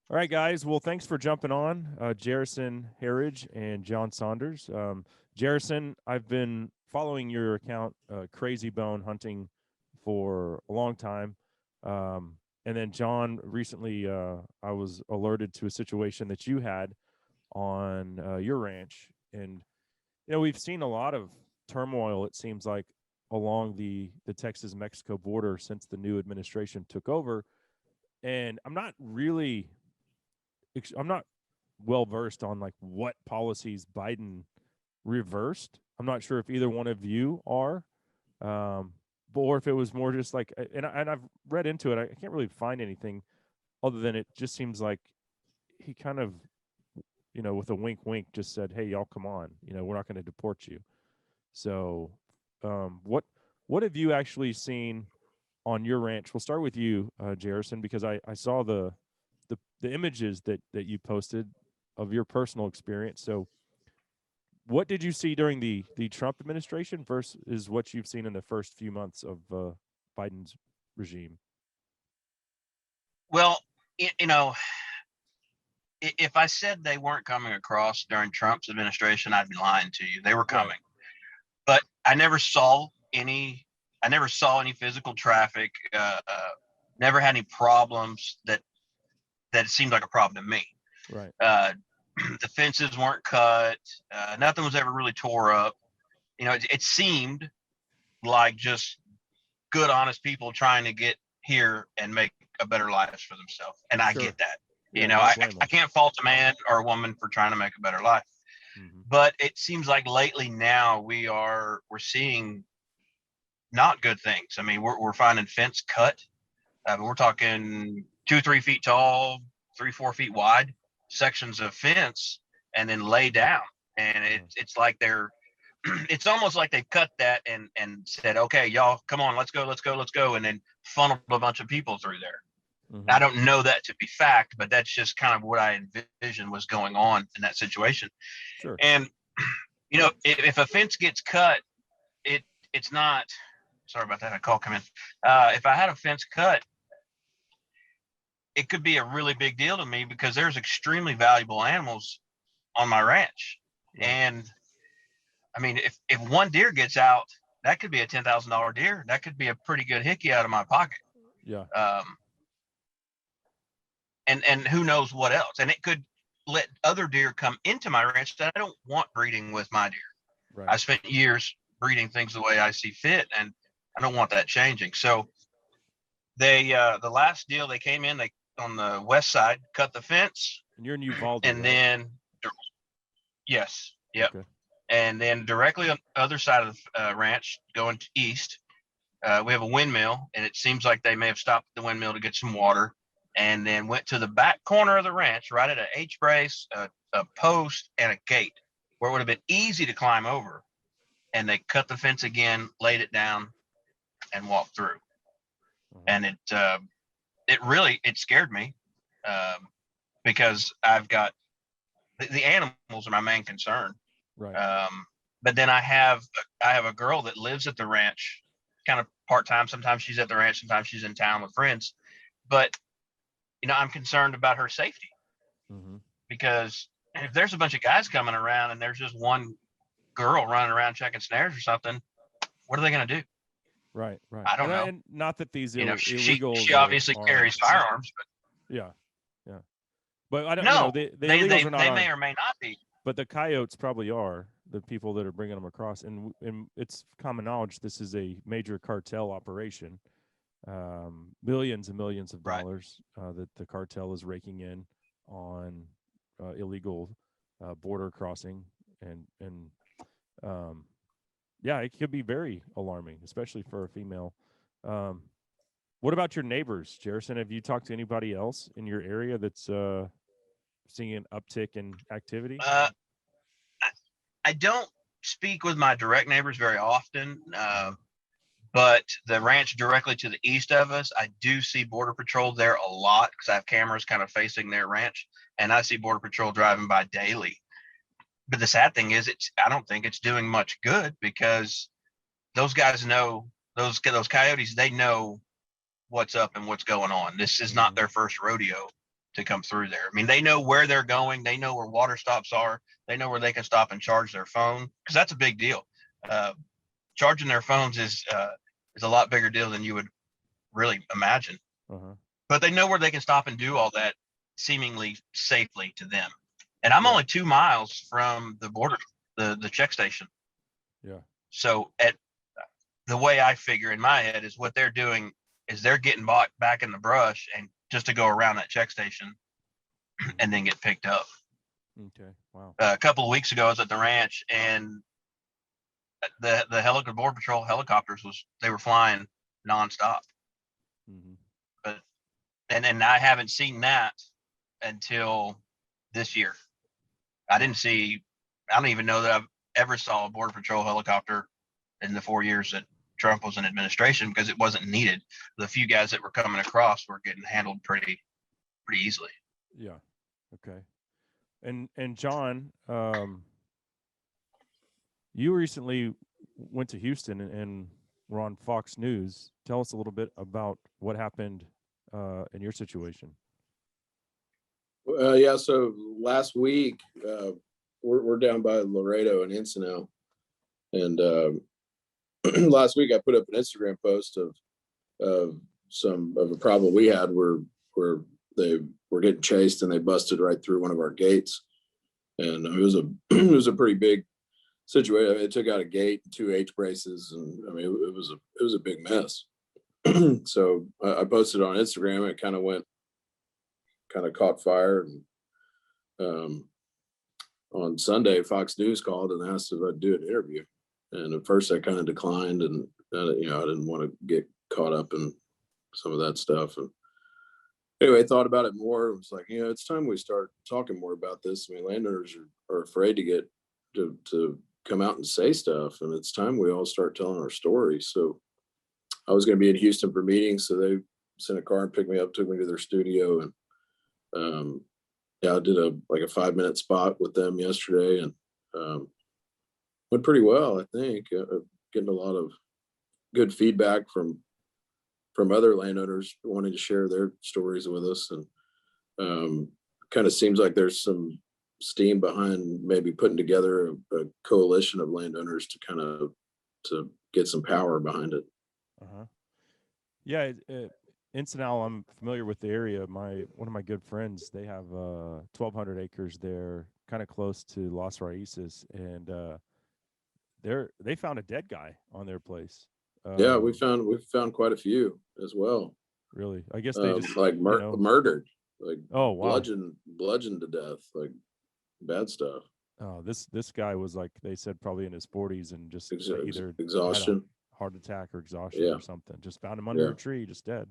All right, guys. Well, thanks for jumping on, Jerison Herridge and John Saunders. Jerison, I've been following your account, Crazy Bone Hunting, for a long time. And then John, recently, I was alerted to a situation that you had on your ranch, and we've seen a lot of turmoil. It seems like along the Texas Mexico border since the new administration took over, and I'm not well versed on like what policies Biden reversed. I'm not sure if either one of you are, um, or if it was more just like, and I've read into it. I can't really find anything other than it just seems like he kind of, with a wink, wink, just said, "Hey, y'all, come on. We're not going to deport you." So, what have you actually seen on your ranch? We'll start with you, Jerison, because I saw the images that you posted of your personal experience. So, what did you see during the Trump administration versus what you've seen in the first few months of Biden's regime? Well, you know, if I said they weren't coming across during Trump's administration, I'd be lying to you. They were Right. coming, but I never saw any. I never saw any physical traffic. Never had any problems that seemed like a problem to me. Right. Uh, the fences weren't cut. Nothing was ever really tore up. It seemed like just good, honest people trying to get here and make a better life for themselves. And I Sure. get that. Yeah. I, Don't blame I them. can't fault a man or a woman for trying to make a better life. Mm-hmm. But it seems like lately now we're seeing not good things. I mean, we're finding fence cut. We're talking 2, 3 feet tall, 3, 4 feet wide sections of fence, and then lay down. And Uh-huh. it's like they're it's almost like they cut that and said, okay, y'all, come on, let's go, and then funneled a bunch of people through there. Mm-hmm. I don't know that to be fact, but that's just kind of what I envisioned was going on in that situation. Sure. And if a fence gets cut, it it's not. Sorry about that. A call come in. If I had a fence cut, it could be a really big deal to me because there's extremely valuable animals on my ranch. Right. And I mean, if one deer gets out, that could be a $10,000 deer. That could be a pretty good hickey out of my pocket. Yeah. Um, and who knows what else? And it could let other deer come into my ranch that I don't want breeding with my deer. Right. I spent years breeding things the way I see fit, and I don't want that changing. So the last deal they came in, they on the west side cut the fence, And you're in Uvalde, and right? then yes, yep, Okay. and then directly on the other side of the ranch, going to east, we have a windmill, and it seems like they may have stopped at the windmill to get some water, and then went to the back corner of the ranch, right at an H brace, a post, and a gate, where it would have been easy to climb over. And they cut the fence again, laid it down, and walked through. Uh-huh. And it scared me, um, because I've got the animals are my main concern. Right. Um, but then I have a girl that lives at the ranch, kind of part time. Sometimes she's at the ranch, sometimes she's in town with friends. But I'm concerned about her safety Mm-hmm. because if there's a bunch of guys coming around and there's just one girl running around checking snares or something, what are they going to do? Right. Right. I don't know. And not that these She illegals are obviously carries armed. firearms, but Yeah. Yeah. But I don't. no, The they illegals they are not they may armed. or may not be. But the coyotes probably are the people that are bringing them across, and it's common knowledge this is a major cartel operation. Millions and millions of Right. dollars that the cartel is raking in on illegal border crossing, and um, yeah, it could be very alarming, especially for a female. Um, what about your neighbors, Jerison? Have you talked to anybody else in your area that's seeing an uptick in activity? Uh, I don't speak with my direct neighbors very often, Uh-huh. but the ranch directly to the east of us, I do see Border Patrol there a lot because I have cameras kind of facing their ranch, and I see Border Patrol driving by daily. But the sad thing is, I don't think it's doing much good because those guys know those coyotes. They know what's up and what's going on. This is not Mm-hmm. their first rodeo, to come through there. I mean, they know where they're going. They know where water stops are. They know where they can stop and charge their phone, because that's a big deal. Charging their phones is a lot bigger deal than you would really imagine. But they know where they can stop and do all that seemingly safely to them. And I'm only 2 miles from the border, the check station. Yeah. So the way I figure in my head is what they're doing is they're getting back in the brush and just to go around that check station and then get picked up. Okay. Wow. A couple of weeks ago, I was at the ranch, and the Border Patrol helicopters they were flying nonstop. But and I haven't seen that until this year. I don't even know that I've ever saw a Border Patrol helicopter in the 4 years that Trump was in administration, because it wasn't needed. The few guys that were coming across were getting handled pretty easily. Yeah. Okay. And John, you recently went to Houston and were on Fox News. Tell us a little bit about what happened in your situation. Yeah. So last week, we're down by Laredo and Encinal, and last week I put up an Instagram post of a problem we had where they were getting chased and they busted right through one of our gates, and it was a pretty big situation. I mean, it took out a gate and 2 H braces, and I mean it was a big mess. So I posted on Instagram. It kind of caught fire, and on Sunday Fox News called and asked if I'd do an interview. And at first I kind of declined, and I didn't want to get caught up in some of that stuff. And anyway, I thought about it more. It was like, it's time we start talking more about this. I mean, landowners are afraid to come out and say stuff, and it's time we all start telling our stories. So I was going to be in Houston for meetings, so they sent a car and picked me up, took me to their studio, and I did a 5-minute spot with them yesterday, and went pretty well, I think. Getting a lot of good feedback from other landowners wanting to share their stories with us, and kind of seems like there's some steam behind maybe putting together a coalition of landowners to get some power behind it. Yeah, Encinal, I'm familiar with the area. One of my good friends, they have 1,200 acres there, kind of close to Las Raices, and they found a dead guy on their place. Yeah, we found quite a few as well. Really? I guess they just murdered, like, oh wow, bludgeoned to death, like bad stuff. Oh, this guy was, like they said, probably in his 40s, and just either exhaustion, heart attack or exhaustion or something. Just found him under a tree, just dead.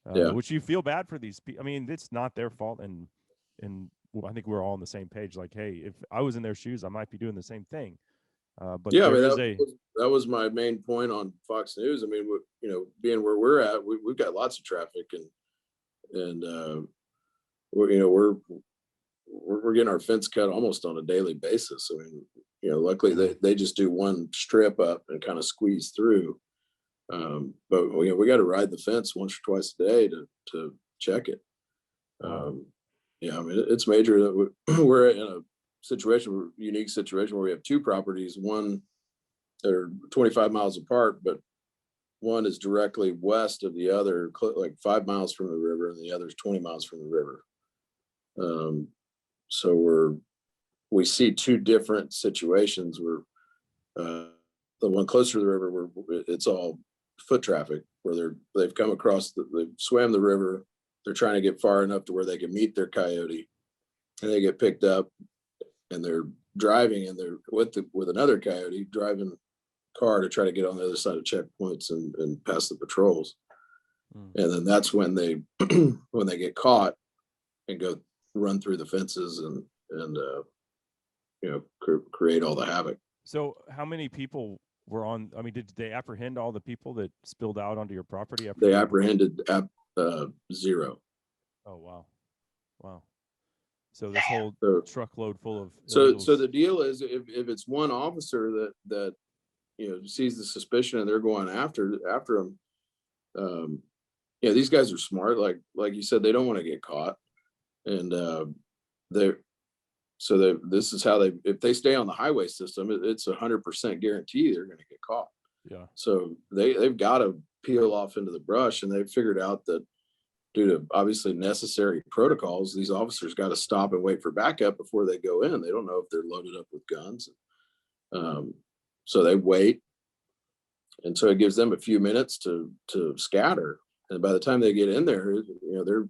Which you feel bad for these people. I mean, it's not their fault, and I think we're all on the same page. Like, hey, if I was in their shoes, I might be doing the same thing. But yeah, that was my main point on Fox News. I mean, being where we're at, we've got lots of traffic, and we're getting our fence cut almost on a daily basis. I mean, luckily they just do one strip up and kind of squeeze through. But we got to ride the fence once or twice a day to check it. I mean, it's major that we're in a unique situation where we have 2 properties. One, they're 25 miles apart, but one is directly west of the other, like 5 miles from the river, and the other is 20 miles from the river. So we see 2 different situations where the one closer to the river, where it's all foot traffic, where they've come across, they've swam the river, they're trying to get far enough to where they can meet their coyote, and they get picked up, and they're driving, and they're with another coyote driving car to try to get on the other side of checkpoints and past the patrols. And then that's when they when they get caught and go run through the fences and create all the havoc. So how many people were on? I mean, did they apprehend all the people that spilled out onto your property? They apprehended 0. Oh wow. So this whole truckload full of so the deal is, if it's one officer that sees the suspicion and they're going after them, these guys are smart. Like you said, they don't want to get caught. and this is how if they stay on the highway system, it's 100% guarantee they're going to get caught. Yeah. So they've got to peel off into the brush, and they've figured out that due to obviously necessary protocols, these officers got to stop and wait for backup before they go in. They don't know if they're loaded up with guns. So they wait. And so it gives them a few minutes to scatter. And by the time they get in there, they're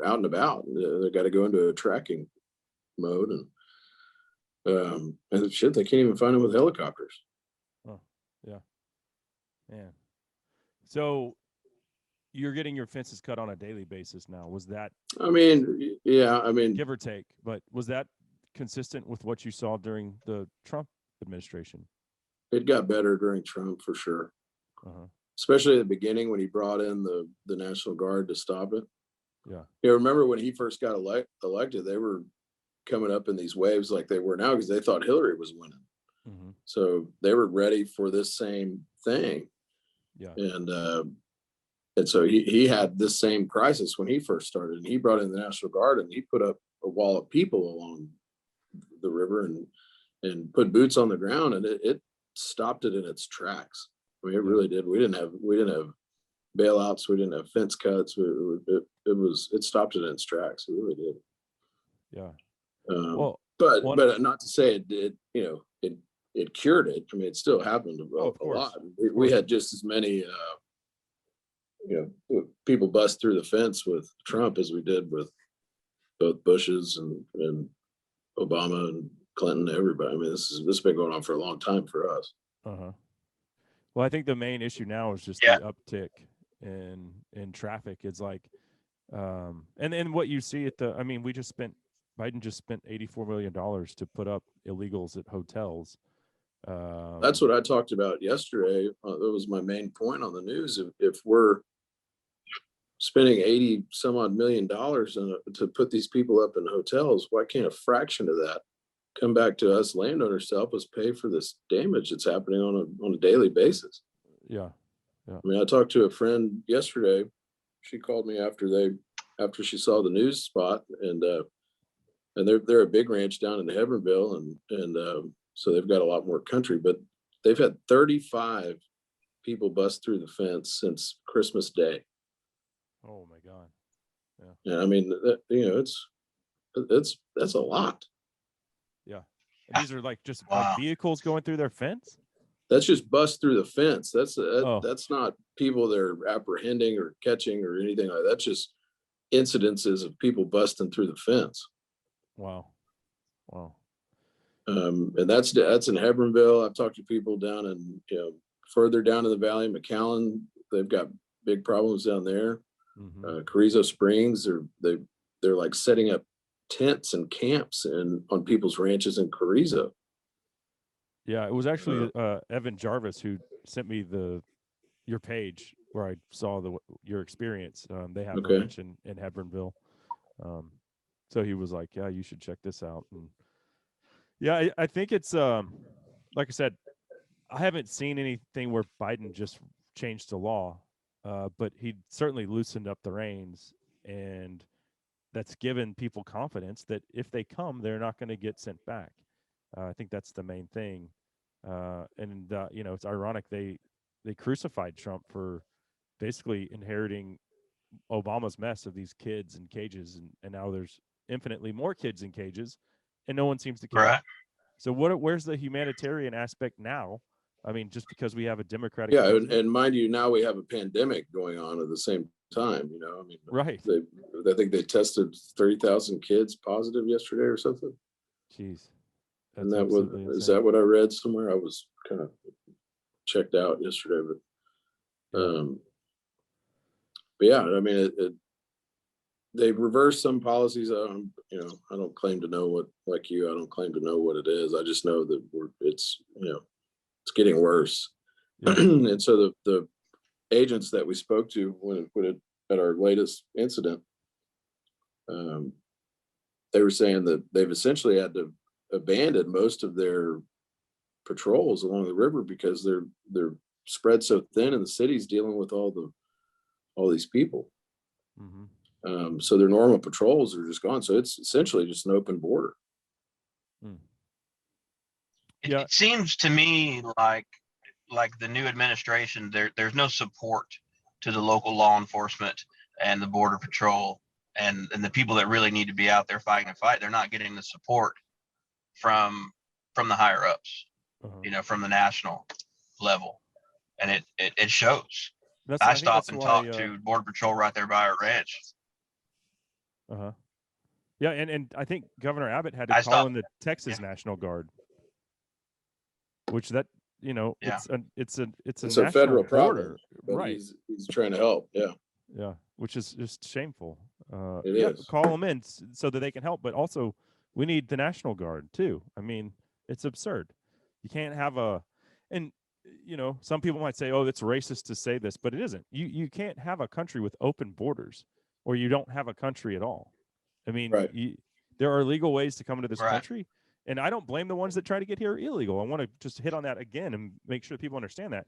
out and about. They've got to go into a tracking mode, and shit, they can't even find them with helicopters. Oh, yeah. Man. So you're getting your fences cut on a daily basis now. Was that? I mean, yeah. I mean, give or take, but was that consistent with what you saw during the Trump administration? It got better during Trump for sure. Uh-huh. Especially at the beginning when he brought in the National Guard to stop it. Yeah. Yeah. Remember when he first got elected, they were coming up in these waves like they were now because they thought Hillary was winning. Mm-hmm. So they were ready for this same thing. Yeah. And so he had this same crisis when he first started, and he brought in the National Guard, and he put up a wall of people along the river and put boots on the ground, and it stopped it in its tracks. I mean, it really did. We didn't have bailouts. We didn't have fence cuts. It stopped it in its tracks. It really did. Yeah. But not to say it cured it. I mean, it still happened a lot. We had just as many people bust through the fence with Trump as we did with both Bushes and Obama and Clinton, everybody. I mean, this has been going on for a long time for us. Uh-huh. Well, I think the main issue now is just the uptick in traffic. It's like, and what you see Biden just spent $84 million to put up illegals at hotels. That's what I talked about yesterday. That was my main point on the news. If we're spending 80 some odd $million to put these people up in hotels, why can't a fraction of that come back to us landowners to help us pay for this damage that's happening on a daily basis? Yeah. I mean, I talked to a friend yesterday. She called me after she saw the news spot, and they're a big ranch down in Hebbronville, and so they've got a lot more country, but they've had 35 people bust through the fence since Christmas Day. Oh my God. Yeah. I mean, that's a lot. Yeah. And these are like just like vehicles going through their fence? That's just bust through the fence. That's not people they're apprehending or catching or anything like that. That's just incidences of people busting through the fence. Wow. And that's in Hebbronville. I've talked to people down in further down in the valley, McAllen. They've got big problems down there. Mm-hmm. Carrizo Springs, they're like setting up tents and camps on people's ranches in Carrizo. Yeah, it was actually Evan Jarvis who sent me your page where I saw your experience. They have a ranch in Hebbronville. So he was like, "Yeah, you should check this out." And yeah, I think it's like I said, I haven't seen anything where Biden just changed the law, but he certainly loosened up the reins, and that's given people confidence that if they come, they're not going to get sent back. I think that's the main thing. It's ironic they crucified Trump for basically inheriting Obama's mess of these kids in cages, and now there's infinitely more kids in cages, and no one seems to care. Right. So where's the humanitarian aspect now? I mean, just because we have a Democratic president. And mind you, now we have a pandemic going on at the same time. I mean, right? I think they tested 30,000 kids positive yesterday or something. Jeez. And is that what I read somewhere? I was kind of checked out yesterday, but yeah, I mean, they've reversed some policies. I don't claim to know I don't claim to know what it is. I just know that it's getting worse. Yeah. And so the agents that we spoke to at our latest incident, they were saying that they've essentially had to abandon most of their patrols along the river because they're spread so thin in the cities dealing with all these people. Mm-hmm. So their normal patrols are just gone. So it's essentially just an open border. It seems to me like the new administration, there's no support to the local law enforcement and the border patrol and the people that really need to be out there fighting a fight. They're not getting the support from the higher ups, from the national level, and it shows. I stopped and talked to border patrol right there by our ranch. Yeah, and I think Governor Abbott had to call in the Texas National Guard, which it's a federal border, but right? He's trying to help. Yeah, which is just shameful. It is. Call them in so that they can help, but also we need the National Guard too. I mean, it's absurd. You can't have some people might say, "Oh, it's racist to say this," but it isn't. You can't have a country with open borders, or you don't have a country at all. I mean, there are legal ways to come into this country, and I don't blame the ones that try to get here illegal. I want to just hit on that again and make sure people understand that.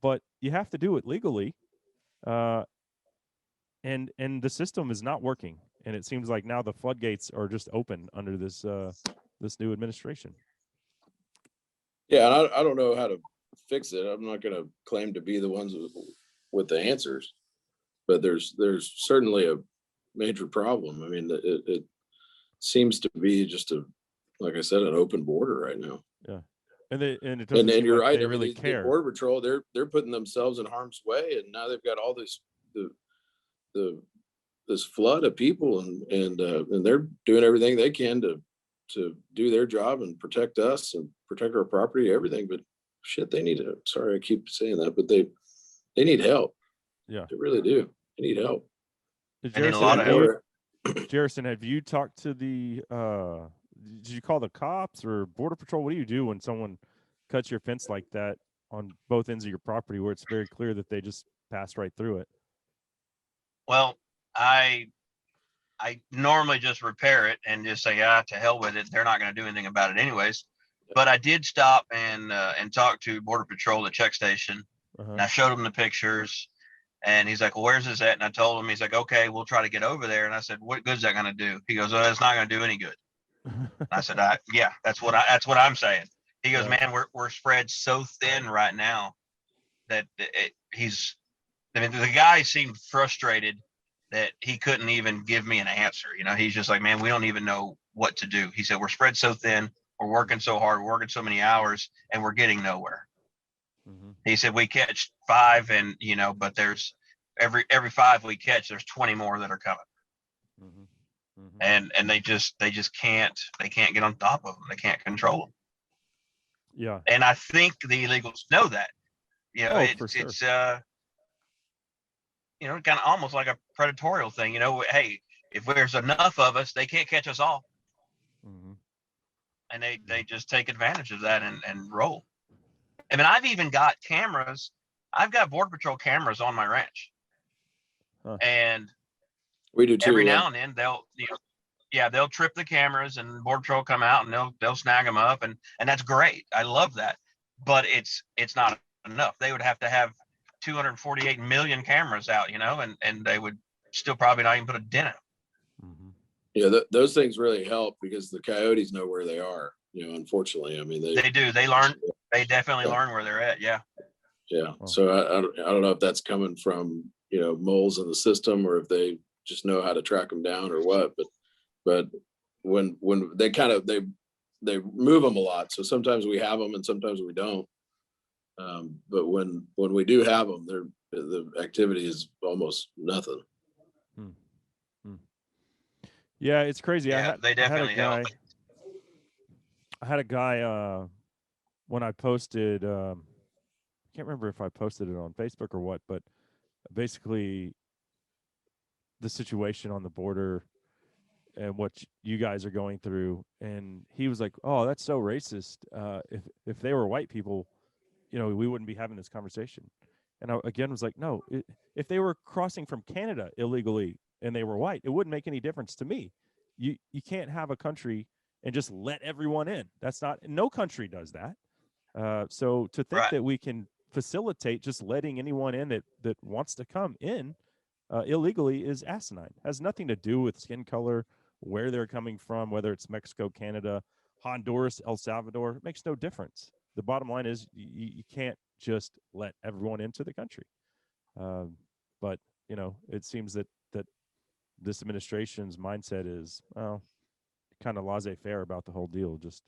But you have to do it legally, and the system is not working. And it seems like now the floodgates are just open under this new administration. Yeah, and I don't know how to fix it. I'm not going to claim to be the ones with the answers, but there's certainly a major problem. I mean, it seems to be just like I said, an open border right now. Yeah, and it doesn't seem you're like right. they really care. The Border Patrol, they're putting themselves in harm's way, and now they've got all this this flood of people, and they're doing everything they can to do their job and protect us and protect our property, everything. But shit, they need it. Sorry, I keep saying that, but they need help. Yeah, they really do. They need help. Jerison, have you talked to the? Did you call the cops or Border Patrol? What do you do when someone cuts your fence like that on both ends of your property, where it's very clear that they just passed right through it? Well, I normally just repair it and just say, to hell with it. They're not going to do anything about it anyways. But I did stop and talk to Border Patrol, the check station. And I showed him the pictures, and he's like, "Well, where's this at?" And I told him. He's like, "Okay, we'll try to get over there." And I said, "What good is that going to do?" He goes, "Oh, it's not going to do any good." I said, "Yeah, that's what I'm saying." He goes, "Man, we're spread so thin right now that the guy seemed frustrated that he couldn't even give me an answer. He's just like, "Man, we don't even know what to do." He said, "We're spread so thin. We're working so hard. We're working so many hours, and we're getting nowhere." He said, "We catch 5, and but there's every 5 we catch, there's 20 more that are coming." And they just can't get on top of them. They can't control them. Yeah. And I think the illegals know that. For sure. It's kind of almost like a predatorial thing. Hey, if there's enough of us, they can't catch us all. And they just take advantage of that and roll. I mean, I've even got cameras. I've got Border Patrol cameras on my ranch. And we do too. Every now and then they'll trip the cameras, and Border Patrol come out and they'll snag them up, and that's great. I love that. But it's not enough. They would have to have 248 million cameras out, and they would still probably not even put a dent in them. Yeah, those things really help because the coyotes know where they are. Unfortunately, I mean they do. They learn. They definitely learn where they're at. Yeah. Yeah. So I don't know if that's coming from moles in the system, or if they just know how to track them down or what. But when they they move them a lot, so sometimes we have them and sometimes we don't. But when we do have them, the activity is almost nothing. Yeah, it's crazy. Yeah, they definitely help. I had a guy when I posted. I can't remember if I posted it on Facebook or what, but basically the situation on the border and what you guys are going through, and he was like, "Oh, that's so racist. If they were white people, we wouldn't be having this conversation." And I again was like, "No, if they were crossing from Canada illegally and they were white, it wouldn't make any difference to me. You can't have a country and just let everyone in. That's not, no country does that. So to think that we can facilitate just letting anyone in that wants to come in, illegally is asinine. Has nothing to do with skin color, where they're coming from, whether it's Mexico, Canada, Honduras, El Salvador. It makes no difference. The bottom line is you can't just let everyone into the country. But it seems that this administration's mindset is, well, kind of laissez-faire about the whole deal. Just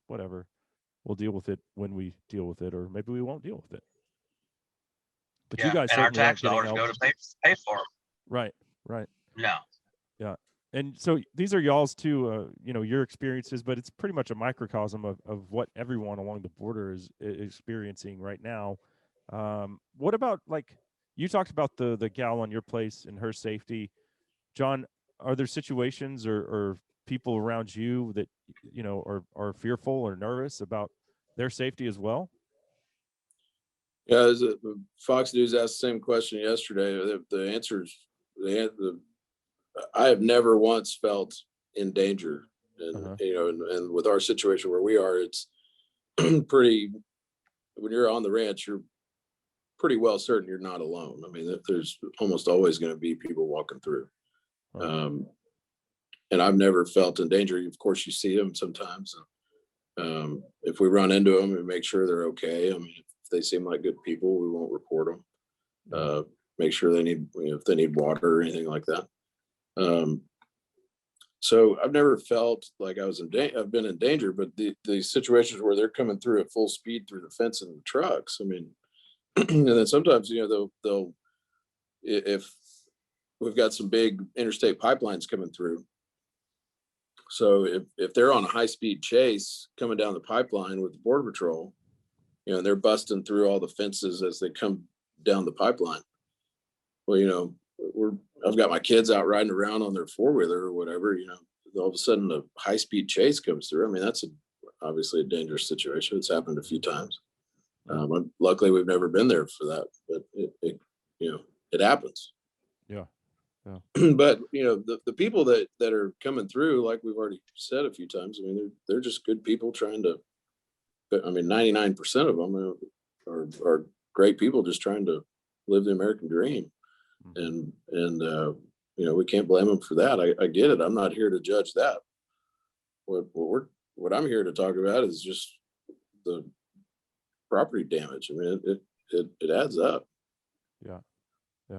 whatever. We'll deal with it when we deal with it, or maybe we won't deal with it. But you Yeah, guys and our certainly aren't tax getting dollars help. go to pay for them. Right. No. Yeah. And so these are y'all's too, your experiences, but it's pretty much a microcosm of what everyone along the border is experiencing right now. What about, like, you talked about the gal on your place and her safety. John, are there situations or people around you that, are fearful or nervous about their safety as well? Yeah, Fox News asked the same question yesterday. The answers, I have never once felt in danger, and Uh-huh. and with our situation where we are, it's pretty. When you're on the ranch, you're pretty well certain you're not alone. I mean, there's almost always going to be people walking through, and I've never felt in danger. Of course, you see them sometimes. If we run into them, and make sure they're okay. I mean, if they seem like good people, we won't report them. Make sure they need, if they need water or anything like that. So I've never felt like I was in danger. I've been in danger, but the situations where they're coming through at full speed through the fence and the trucks, I mean, and then sometimes, they'll, if we've got some big interstate pipelines coming through. So if they're on a high speed chase coming down the pipeline with the Border Patrol, and they're busting through all the fences as they come down the pipeline. Well, I've got my kids out riding around on their four-wheeler or whatever, all of a sudden a high-speed chase comes through. I mean, that's obviously a dangerous situation. It's happened a few times. Luckily, we've never been there for that, but it happens. Yeah. But, the people that are coming through, like we've already said a few times, I mean, they're just good people trying to, I mean, 99% of them are great people just trying to live the American dream. And we can't blame them for that. I get it. I'm not here to judge that. What I'm here to talk about is just the property damage. I mean, it adds up. Yeah.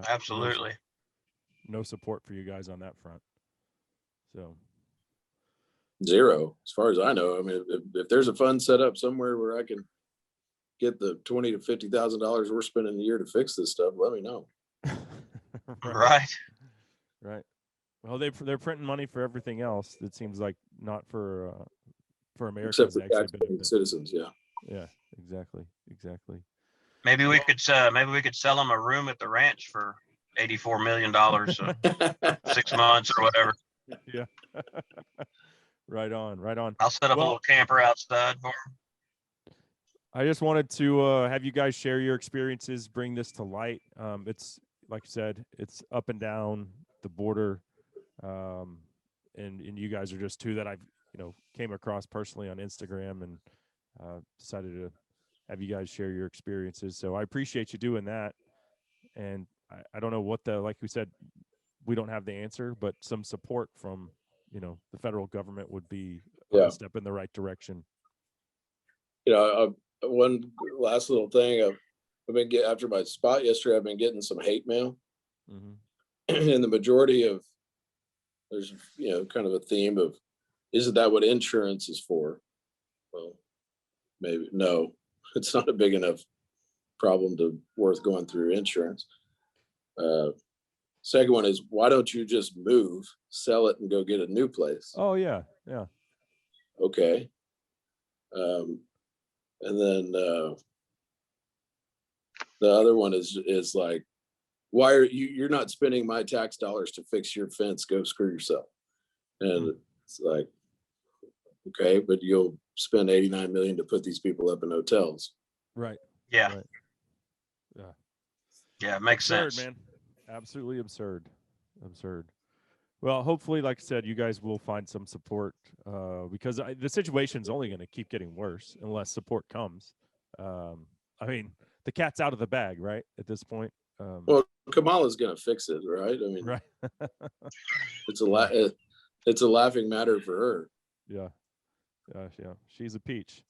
Absolutely. No support for you guys on that front. So zero, as far as I know. I mean, if there's a fund set up somewhere where I can get the $20,000 to $50,000 we're spending a year to fix this stuff, let me know. Right. Well, they're printing money for everything else. It seems like not for Americans. Except for taxpaying citizens. Yeah, exactly. Maybe we could sell them a room at the ranch for $84 million, so 6 months or whatever. Yeah. Right on. I'll set up a little camper outside for them. I just wanted to have you guys share your experiences, bring this to light. It's like you said, it's up and down the border, and you guys are just two that I've came across personally on Instagram, and decided to have you guys share your experiences. So I appreciate you doing that. And I don't know what like we said, we don't have the answer, but some support from the federal government would be a step in the right direction. One last little thing, I've been getting, after my spot yesterday, I've been getting some hate mail. And the majority of, there's kind of a theme of, isn't that what insurance is for? Well, maybe no, it's not a big enough problem worth going through insurance. Second one is, why don't you just move, sell it, and go get a new place? Oh yeah. Okay. And then the other one is like, why are you're not spending my tax dollars to fix your fence? Go screw yourself. And it's like, okay, but you'll spend $89 million to put these people up in hotels. Right. Yeah. Right. Yeah, it makes absurd, sense. Man. Absolutely absurd. Well, hopefully, like I said, you guys will find some support, because the situation's only going to keep getting worse unless support comes. I mean, the cat's out of the bag, right? At this point. Well, Kamala's gonna fix it, right? I mean, right. it's a laughing matter for her. Yeah. Gosh, yeah. She's a peach.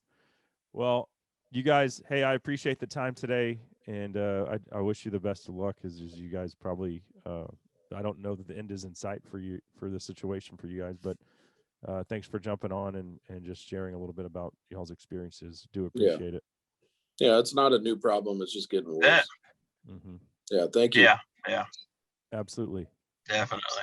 Well, you guys, hey, I appreciate the time today, and I wish you the best of luck. As you guys probably, I don't know that the end is in sight for you for the situation for you guys, but thanks for jumping on and just sharing a little bit about y'all's experiences. Do appreciate it. Yeah, it's not a new problem. It's just getting worse. Yeah. Mm-hmm. Yeah, thank you. Yeah, Absolutely. definitely.